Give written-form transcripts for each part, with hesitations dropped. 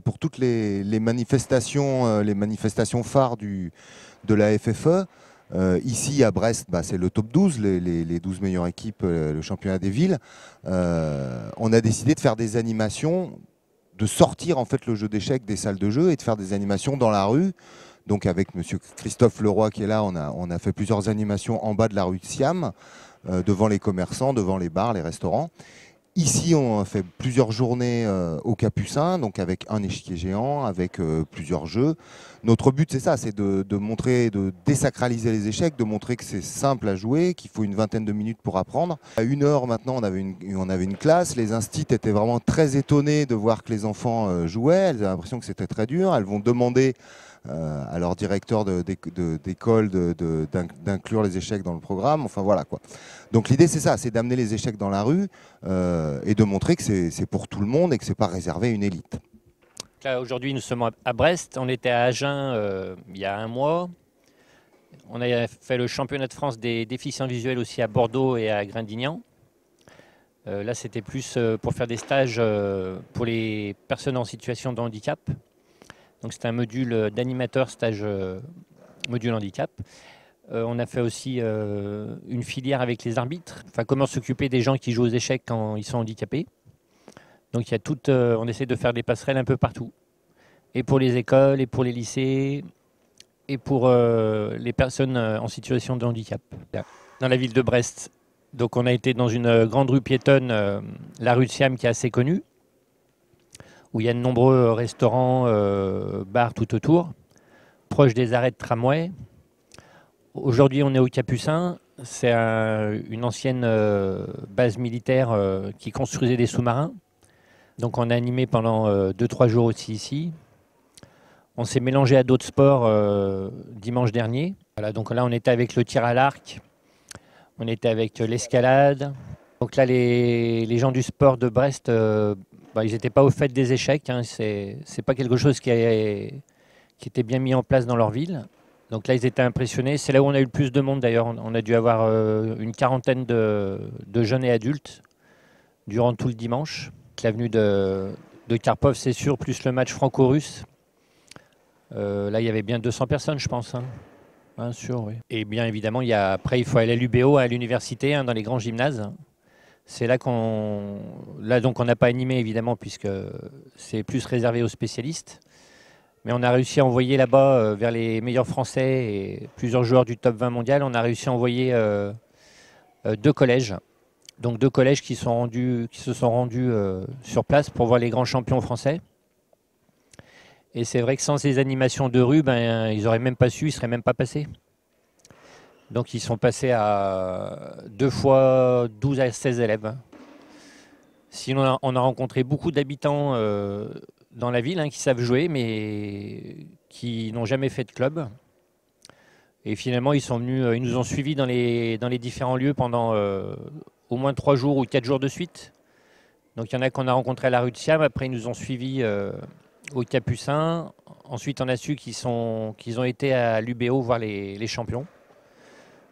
Pour toutes les manifestations phares de la FFE, ici à Brest, c'est le top 12, les 12 meilleures équipes, le championnat des villes. On a décidé de faire des animations, de sortir en fait le jeu d'échecs des salles de jeu et de faire des animations dans la rue. Donc avec monsieur Christophe Leroy qui est là, on a fait plusieurs animations en bas de la rue de Siam, devant les commerçants, devant les bars, les restaurants. Ici, on a fait plusieurs journées au Capucin, donc avec un échiquier géant, avec plusieurs jeux. Notre but, c'est ça, c'est de montrer, de désacraliser les échecs, de montrer que c'est simple à jouer, qu'il faut une vingtaine de minutes pour apprendre. À 1 heure maintenant, on avait une classe. Les instits étaient vraiment très étonnés de voir que les enfants jouaient. Elles avaient l'impression que c'était très dur. Elles vont demander à leur directeur d'école d'inclure les échecs dans le programme. Enfin voilà quoi. Donc l'idée c'est ça, c'est d'amener les échecs dans la rue et de montrer que c'est pour tout le monde et que c'est pas réservé à une élite. Là aujourd'hui nous sommes à Brest, on était à Agen il y a un mois. On a fait le championnat de France des déficients visuels aussi à Bordeaux et à Gradignan. Là c'était plus pour faire des stages pour les personnes en situation de handicap. Donc c'est un module d'animateur stage module handicap. On a fait aussi une filière avec les arbitres, enfin comment s'occuper des gens qui jouent aux échecs quand ils sont handicapés. Donc il y a tout, on essaie de faire des passerelles un peu partout, et pour les écoles, et pour les lycées, et pour les personnes en situation de handicap. Dans la ville de Brest, donc on a été dans une grande rue piétonne, la rue de Siam qui est assez connue, où il y a de nombreux restaurants, bars tout autour, proche des arrêts de tramway. Aujourd'hui, on est au Capucin. C'est une ancienne base militaire qui construisait des sous-marins. Donc on a animé pendant 2-3 jours aussi ici. On s'est mélangé à d'autres sports dimanche dernier. Voilà, donc là, on était avec le tir à l'arc, on était avec l'escalade. Donc là, les gens du sport de Brest, ils n'étaient pas au fait des échecs. Hein. C'est pas quelque chose qui était bien mis en place dans leur ville. Donc là, ils étaient impressionnés. C'est là où on a eu le plus de monde d'ailleurs. On a dû avoir une quarantaine de jeunes et adultes durant tout le dimanche. La venue de Karpov, c'est sûr, plus le match franco-russe. Là, il y avait bien 200 personnes, je pense. Hein, sûr, oui. Et bien évidemment, après, il faut aller à l'UBO, à l'université, dans les grands gymnases. C'est là donc on n'a pas animé évidemment puisque c'est plus réservé aux spécialistes. Mais on a réussi à envoyer là-bas vers les meilleurs Français et plusieurs joueurs du top 20 mondial. On a réussi à envoyer 2 collèges. Donc 2 collèges qui se sont rendus sur place pour voir les grands champions français. Et c'est vrai que sans ces animations de rue, ils n'auraient même pas su, ils ne seraient même pas passés. Donc ils sont passés à 2 fois 12 à 16 élèves. Sinon, on a rencontré beaucoup d'habitants dans la ville qui savent jouer, mais qui n'ont jamais fait de club. Et finalement, ils sont venus, ils nous ont suivis dans les différents lieux pendant au moins 3 jours ou 4 jours de suite. Donc il y en a qu'on a rencontrés à la rue de Siam, après ils nous ont suivis au Capucin. Ensuite, on a su qu'ils ont été à l'UBO voir les champions,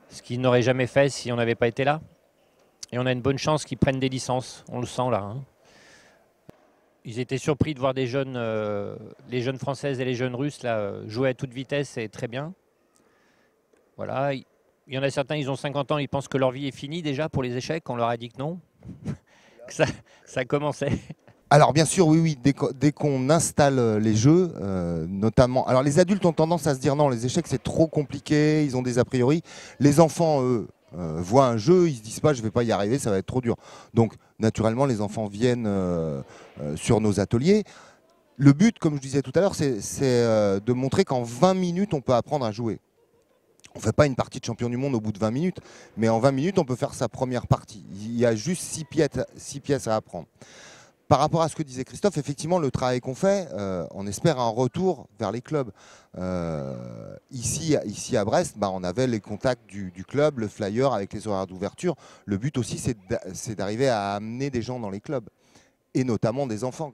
ce qu'ils n'auraient jamais fait si on n'avait pas été là. Et on a une bonne chance qu'ils prennent des licences, on le sent là. Hein. Ils étaient surpris de voir les jeunes françaises et les jeunes russes là, jouer à toute vitesse et très bien. Voilà. Il y en a certains, ils ont 50 ans, ils pensent que leur vie est finie déjà pour les échecs. On leur a dit que non, que ça commençait. Alors bien sûr, oui, dès qu'on installe les jeux, notamment... Alors les adultes ont tendance à se dire non, les échecs c'est trop compliqué, ils ont des a priori. Les enfants, eux, voient un jeu, ils se disent pas je vais pas y arriver, ça va être trop dur. Donc naturellement, les enfants viennent sur nos ateliers. Le but, comme je disais tout à l'heure, c'est de montrer qu'en 20 minutes, on peut apprendre à jouer. On ne fait pas une partie de champion du monde au bout de 20 minutes, mais en 20 minutes, on peut faire sa première partie. Il y a juste 6 pièces à apprendre. Par rapport à ce que disait Christophe, effectivement, le travail qu'on fait, on espère un retour vers les clubs. Ici à Brest, on avait les contacts du club, le flyer avec les horaires d'ouverture. Le but aussi, c'est d'arriver à amener des gens dans les clubs, et notamment des enfants.